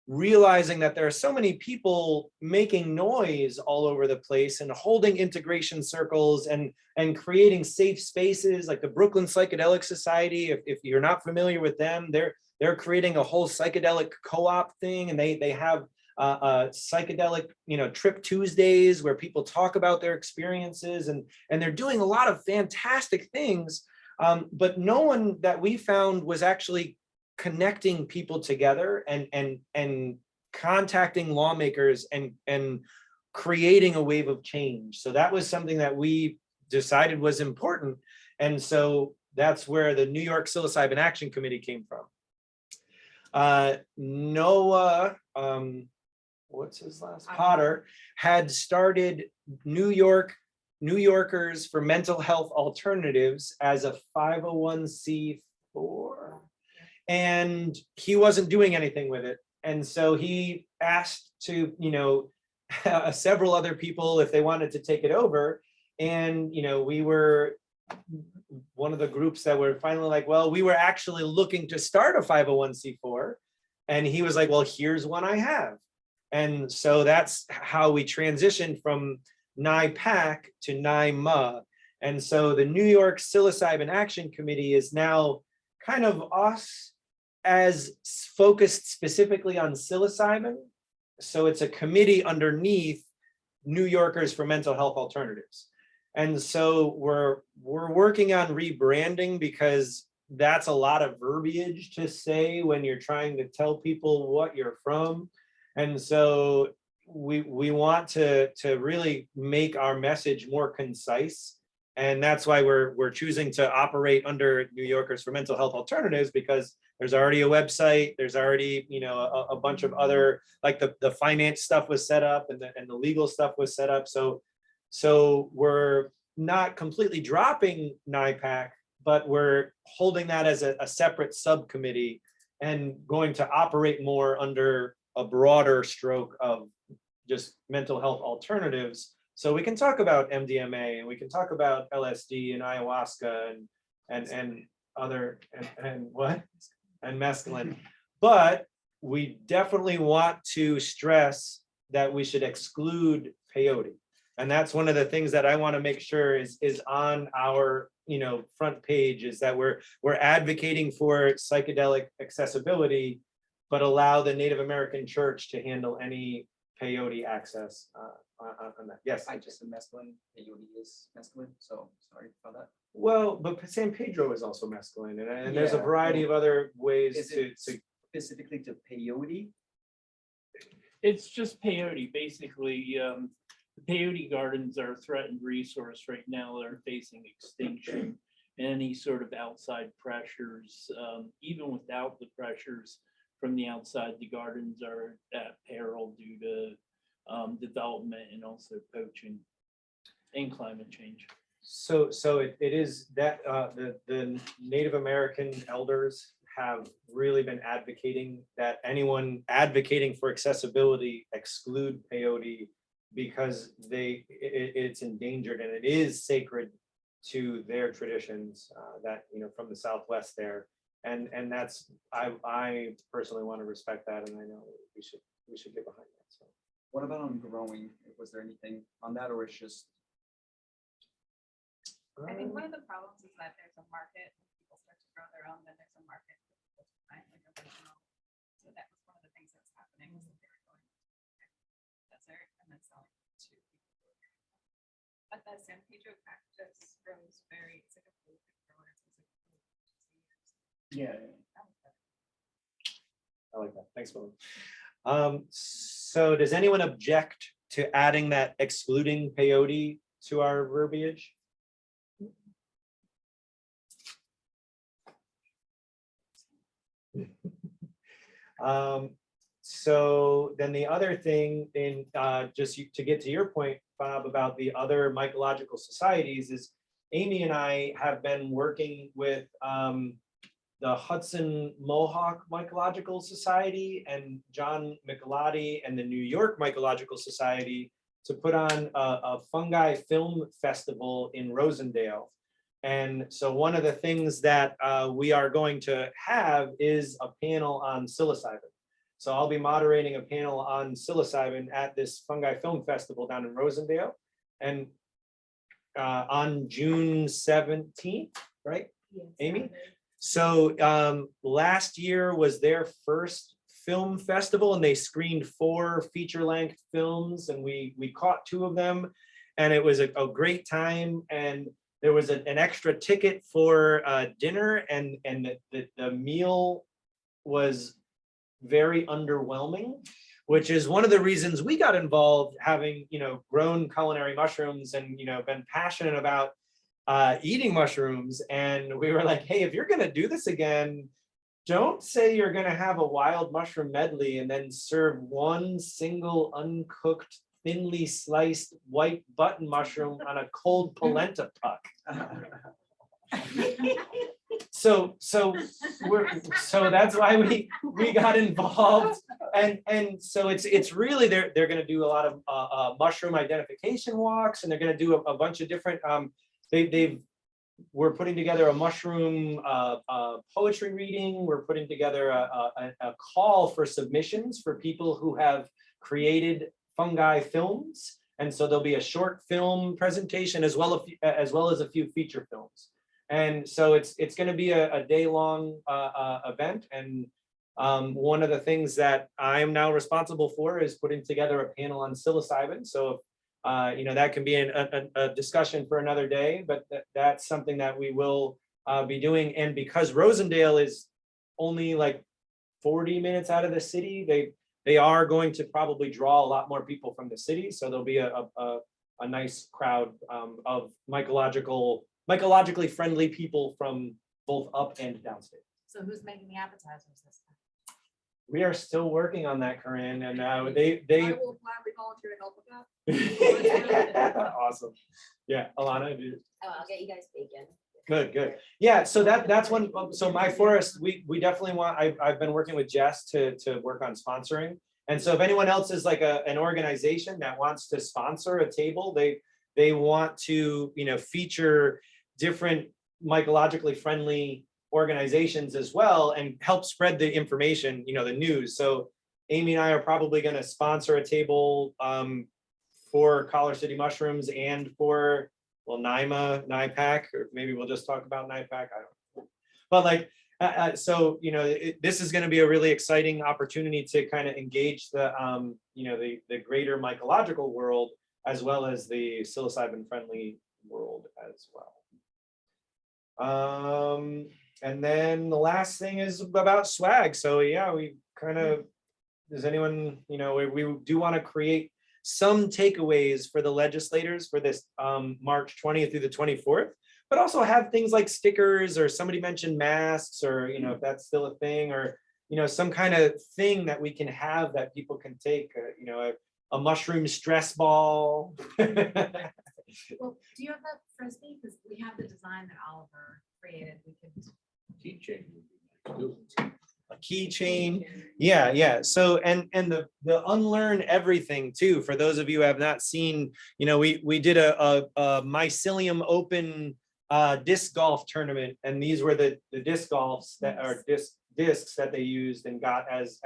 realizing that there are so many people making noise all over the place and holding integration circles and creating safe spaces like the Brooklyn Psychedelic Society. If you're not familiar with them, they're creating a whole psychedelic co-op thing, and they have psychedelic, you know, trip Tuesdays where people talk about their experiences, and they're doing a lot of fantastic things. But no one that we found was actually connecting people together and contacting lawmakers and creating a wave of change. So that was something that we decided was important. And so that's where the New York Psilocybin Action Committee came from. Noah, what's his last? Potter had started New Yorkers for Mental Health Alternatives as a 501c4. And he wasn't doing anything with it. And so he asked to, you know, several other people if they wanted to take it over. And, you know, we were one of the groups that were finally like, well, we were actually looking to start a 501c4. And he was like, well, here's one I have. And so that's how we transitioned from NYPAC to NYMHA. And so the New York Psilocybin Action Committee is now kind of us as focused specifically on psilocybin. So it's a committee underneath New Yorkers for Mental Health Alternatives. And so we're working on rebranding because that's a lot of verbiage to say when you're trying to tell people what you're from. And so we want to really make our message more concise. And that's why we're choosing to operate under New Yorkers for Mental Health Alternatives, because there's already a website, there's already, you know, a bunch of other, like the finance stuff was set up and the legal stuff was set up. So we're not completely dropping NYPAC, but we're holding that as a separate subcommittee and going to operate more under a broader stroke of just mental health alternatives. So we can talk about MDMA and we can talk about LSD and ayahuasca and other and what? And mescaline. But we definitely want to stress that we should exclude peyote. And that's one of the things that I want to make sure is on our, you know, front page, is that we're advocating for psychedelic accessibility, but allow the Native American Church to handle any peyote access on that. Yes. I just said mescaline, peyote is mescaline, so sorry about that. Well, but San Pedro is also mescaline, and there's a Yeah, variety of other ways Is to it specifically to peyote? It's just peyote, basically. The peyote gardens are a threatened resource right now. They're facing extinction. Any sort of outside pressures, even without the pressures from the outside, the gardens are at peril due to development and also poaching and climate change. So it is that the Native American elders have really been advocating that anyone advocating for accessibility exclude peyote, because it's endangered and it is sacred to their traditions, that, you know, from the Southwest there. And that's, I personally want to respect that, and I know we should get behind that. So What about on growing? Was there anything on that, or it's just? I think one of the problems is that there's a market, when people start to grow their own, then there's a market for people to find like original. So that was one of the things that was happening, was that they were going to the desert and then selling it to people. But the San Pedro cactus grows very, it's like a food grower. It's like a food. Yeah. I like that. Thanks, Will. So does anyone object to adding that excluding peyote to our verbiage? So then the other thing in to get to your point, Bob, about the other mycological societies is Amy and I have been working with the Hudson Mohawk Mycological Society and John Michelotti and the New York Mycological Society to put on a fungi film festival in Rosendale. And so one of the things that we are going to have is a panel on psilocybin. So I'll be moderating a panel on psilocybin at this fungi film festival down in Rosendale. And on June 17th, right, Amy? So last year was their first film festival, and they screened 4 feature-length films, and we caught 2 of them, and it was a great time. And there was an extra ticket for dinner, and the meal was very underwhelming, which is one of the reasons we got involved, having grown culinary mushrooms and been passionate about eating mushrooms. And we were like, hey, if you're going to do this again, don't say you're going to have a wild mushroom medley and then serve one single uncooked, thinly sliced white button mushroom on a cold polenta puck. So that's why we got involved, and so it's really they're going to do a lot of mushroom identification walks, and they're going to do a bunch of different we're putting together a mushroom poetry reading. We're putting together a call for submissions for people who have created fungi films, and so there'll be a short film presentation as well as a few feature films. And so it's going to be a day-long event. And one of the things that I am now responsible for is putting together a panel on psilocybin. So that can be a discussion for another day, but that's something that we will be doing. And because Rosendale is only like 40 minutes out of the city, they are going to probably draw a lot more people from the city. So there'll be a nice crowd of mycologically friendly people from both up and downstate. So who's making the appetizers this time? We are still working on that, Corinne, and they I will gladly volunteer to help with that. Awesome. Yeah, Alana, I'll get you guys bacon. Good. Yeah, so that's one. So My Forest, we definitely want. I've been working with Jess to work on sponsoring, and so if anyone else is like an organization that wants to sponsor a table, they want to feature different mycologically friendly organizations as well and help spread the information, the news. So Amy and I are probably going to sponsor a table for Collar City Mushrooms and for NYMHA, NYPAC, or maybe we'll just talk about NYPAC. I don't know. But this is going to be a really exciting opportunity to kind of engage the greater mycological world as well as the psilocybin friendly world as well. And then the last thing is about swag. So yeah, we kind of, does anyone, we do want to create some takeaways for the legislators for this March 20th through the 24th, but also have things like stickers, or somebody mentioned masks, or if that's still a thing, or some kind of thing that we can have that people can take, a mushroom stress ball. Well, do you have that frisbee? Because we have the design that Oliver created. We could. Keychain would be nice too. A keychain, yeah. So and the unlearn everything too. For those of you who have not seen, we did a Mycelium Open disc golf tournament, and these were the disc golfs that are disc discs that they used and got as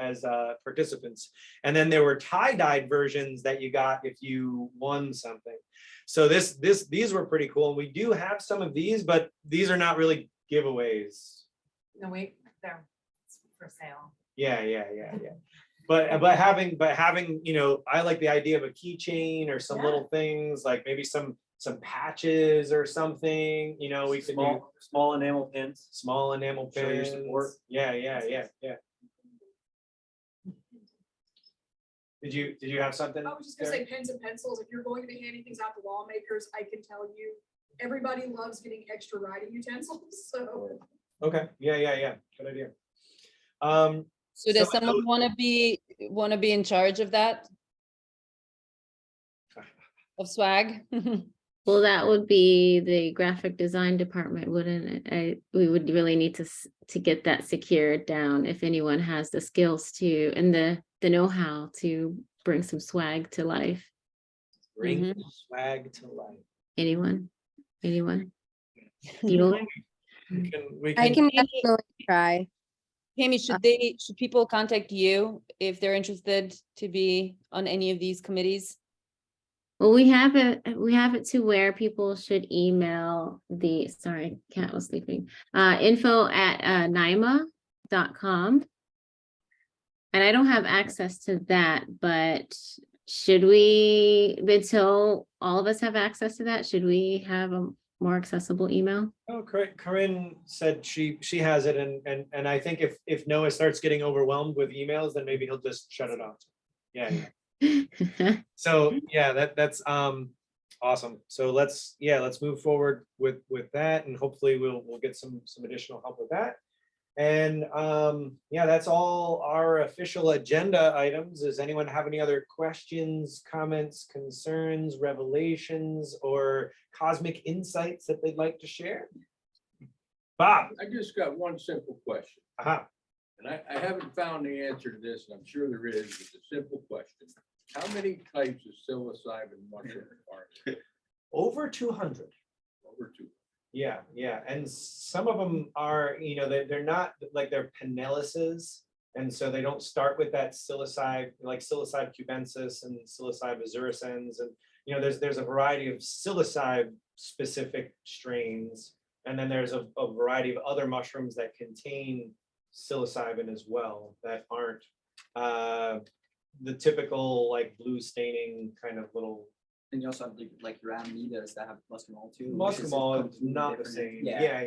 participants. And then there were tie-dyed versions that you got if you won something. So these were pretty cool. We do have some of these, but these are not really giveaways. No, wait, they're for sale. Yeah. But having, you know, I like the idea of a keychain or some little things, like maybe some patches or something, you know, we could do Small enamel pins. small enamel Show your pins. support. Yeah. Did you have something? I was just gonna say pens and pencils, if you're going to be handing things out to lawmakers, I can tell you, everybody loves getting extra writing utensils, so. Okay, yeah, good idea. So does So- someone want to be in charge of that? Of swag? Well, that would be the graphic design department, wouldn't it? We would really need to get that secured down if anyone has the skills to, and the know-how to bring some swag to life. Bring swag to life. Anyone? Bueller? We I can, can definitely try. Tammy, should people contact you if they're interested to be on any of these committees? Well, we have it to where people should email sorry, cat was sleeping, info@nyma.com. And I don't have access to that, but should we, until all of us have access to that, should we have a more accessible email? oh, Corinne said she has it, and I think if Noah starts getting overwhelmed with emails, then maybe he'll just shut it off. Yeah. So yeah, that's awesome. So let's move forward with that, and hopefully we'll get some additional help with that. And yeah, that's all our official agenda items. Does anyone have any other questions, comments, concerns, revelations, or cosmic insights that they'd like to share? Bob. I just got one simple question. And I haven't found the answer to this, and I'm sure there is. It's a simple question. How many types of psilocybin mushroom are there? Over 200. Over 200. Yeah, and some of them are, you know, they're not like they're pinellises, and so they don't start with that psilocybe, like psilocybe cubensis and psilocybe azurescens, and you know, there's a variety of psilocybe specific strains, and then there's a variety of other mushrooms that contain psilocybin as well that aren't the typical like blue staining kind of little. And you also have like your amanitas that have muscimol too. Muscimol is not the same. Yeah. Yeah.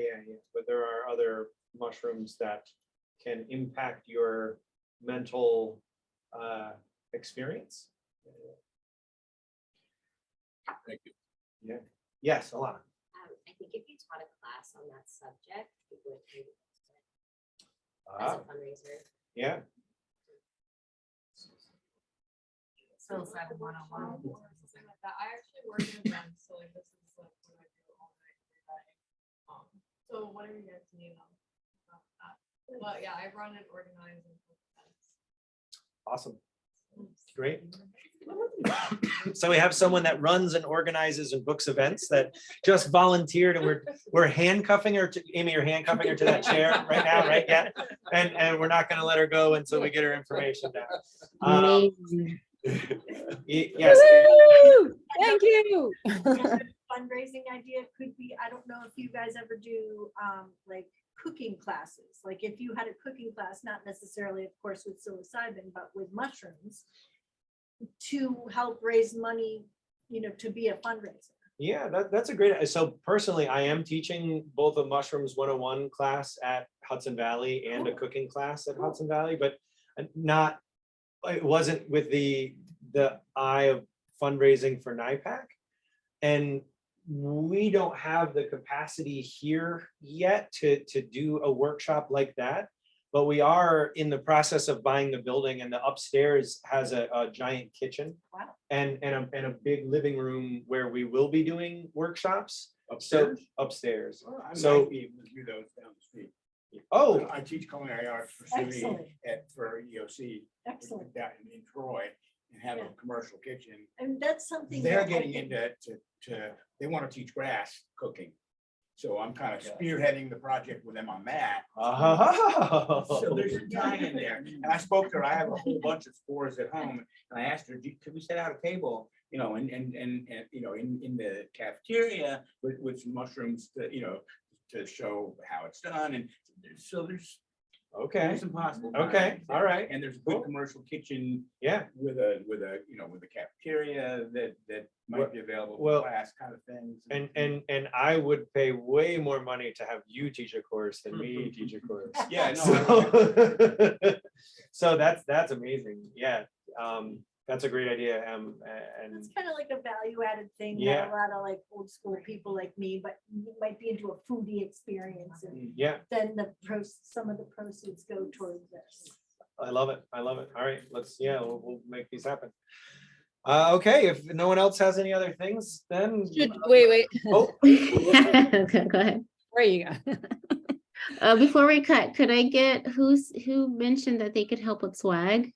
But there are other mushrooms that can impact your mental experience. Thank you. Yeah. Yes, Alana. I think if you taught a class on that subject, people would maybe as Ah, a fundraiser. yeah. Psilocybin 101. Something like that. I actually work in events, so like this is like what I do all night, every day. So whatever you guys need about that. But yeah, I run and organize and events. Awesome. Great. So we have someone that runs and organizes and books events that just volunteered, and we're handcuffing her to Amy. You're handcuffing her to that chair right now, right? Yeah. And we're not going to let her go until we get her information down. Amazing. Yes. Woo! Thank you. Fundraising idea could be, I don't know if you guys ever do like cooking classes. Like if you had a cooking class, not necessarily, of course, with psilocybin, but with mushrooms, to help raise money, you know, to be a fundraiser. Yeah, that's a great. So personally, I am teaching both a Mushrooms 101 class at Hudson Valley and a cooking class at Hudson Valley, but not, it wasn't with the eye of fundraising for NYPAC. And we don't have the capacity here yet to do a workshop like that. But we are in the process of buying the building, and the upstairs has a giant kitchen. Wow. And a big living room where we will be doing workshops. Upstairs? So upstairs. I So, might be able to do those down the street. oh, I teach culinary arts for Excellent. city for EOC. Excellent. Down in Troy, and have a commercial kitchen. And that's something. They're that I getting think- into they want to teach grass cooking. So I'm kind of spearheading the project with them on that. Oh. So there's a tie in there. And I spoke to her, I have a whole bunch of spores at home, and I asked her, could we set out a table, you know, and you know, in the cafeteria with some mushrooms to, you know, to show how it's done. And so there's some possible. Okay, tie-ins there. all right. And there's a good commercial kitchen. Yeah. With a, you know, with a cafeteria that might be available well, for class kind of things. And I would pay way more money to have you teach a course than me teach a course. Yeah, no. So, so that's amazing. Yeah. That's a great idea. And It's kind of like a value added thing Yeah. that a lot of like old school people like me, but you might be into a foodie experience. And yeah, then some of the proceeds go towards this. I love it. I love it. All right, we'll make these happen. Okay, if no one else has any other things, then Wait. Oh, Okay, go ahead. Where you go? Before we cut, could I get who mentioned that they could help with swag?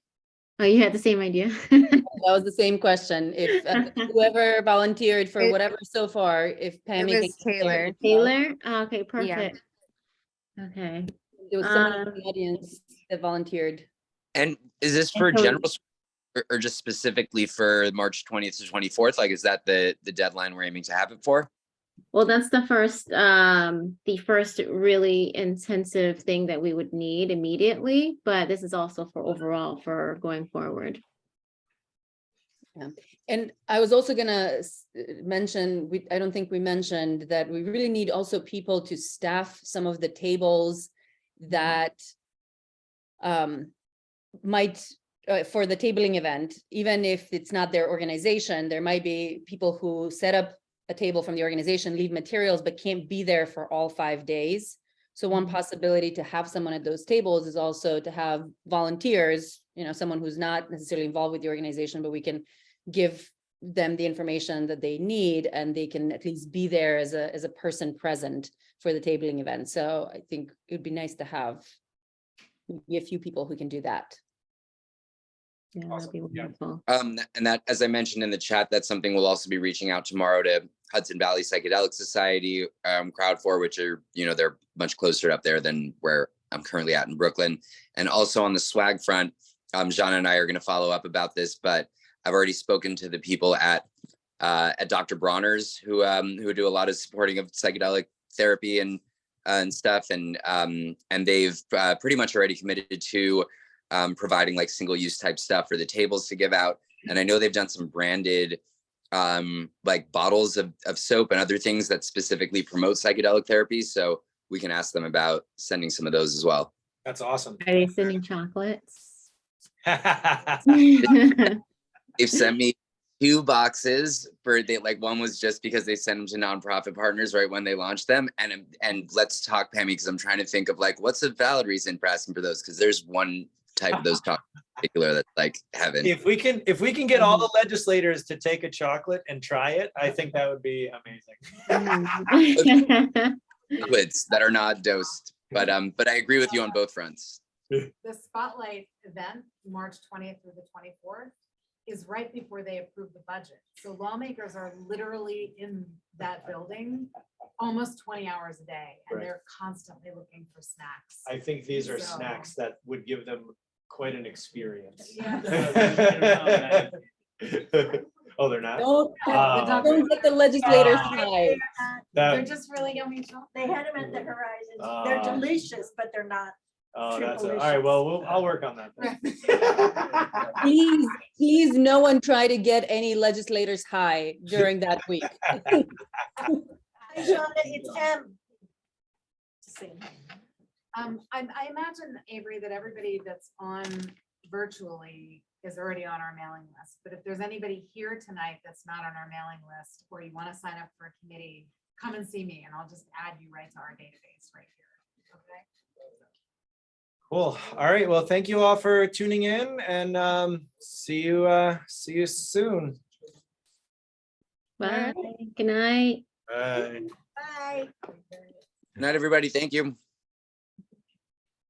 Oh, you had the same idea. That was the same question. If whoever volunteered for whatever so far, if Pammy was Taylor. Taylor? Oh, okay, perfect. Okay. There was someone in the audience that volunteered. And is this for And so- general or just specifically for March 20th to 24th? Like, is that the deadline we're aiming to have it for? Well, that's the first really intensive thing that we would need immediately, but this is also for overall for going forward. Yeah. And I was also gonna mention, I don't think we mentioned that we really need also people to staff some of the tables that might, for the tabling event, even if it's not their organization, there might be people who set up a table from the organization, leave materials, but can't be there for all 5 days. So one possibility to have someone at those tables is also to have volunteers, you know, someone who's not necessarily involved with the organization, but we can give them the information that they need and they can at least be there as a person present for the tabling event. So I think it would be nice to have maybe a few people who can do that. Yeah, that'd be wonderful. And that, as I mentioned in the chat, that's something we'll also be reaching out tomorrow to Hudson Valley Psychedelic Society crowd for, which are, you know, they're much closer up there than where I'm currently at in Brooklyn. And also on the swag front, Jean and I are going to follow up about this, but I've already spoken to the people at Dr. Bronner's who do a lot of supporting of psychedelic therapy and stuff, and they've pretty much already committed to providing like single-use type stuff for the tables to give out. And I know they've done some branded like bottles of soap and other things that specifically promote psychedelic therapy. So we can ask them about sending some of those as well. That's awesome. Are they sending chocolates? They've sent me 2 boxes for like one was just because they sent them to nonprofit partners right when they launched them. And let's talk, Pammy, because I'm trying to think of like what's a valid reason for asking for those, because there's one type of those chocolates in particular that's like heaven. If we can get all the legislators to take a chocolate and try it, I think that would be amazing. Liquids that are not dosed, but I agree with you on both fronts. The spotlight event, March 20th through the 24th, is right before they approve the budget. So lawmakers are literally in that building almost 20 hours a day, and Right. they're constantly looking for snacks. I think these are So- snacks that would give them quite an experience. Yeah. Oh, they're not? Don't Ah. get the legislators Ah. high. They're just really yummy chocolate. They had them at the Horizon. They're Ah. delicious, but they're not. Oh, that's all right. Well, I'll work on that. Please, no one try to get any legislators high during that week. Hi, Shauna, it's M. I imagine, Avery, that everybody that's on virtually is already on our mailing list. But if there's anybody here tonight that's not on our mailing list, or you want to sign up for a committee, come and see me and I'll just add you right to our database right here. Okay. Cool. All right. Well, thank you all for tuning in, and see you soon. Bye. Good night. Bye. Bye. Good night, everybody. Thank you.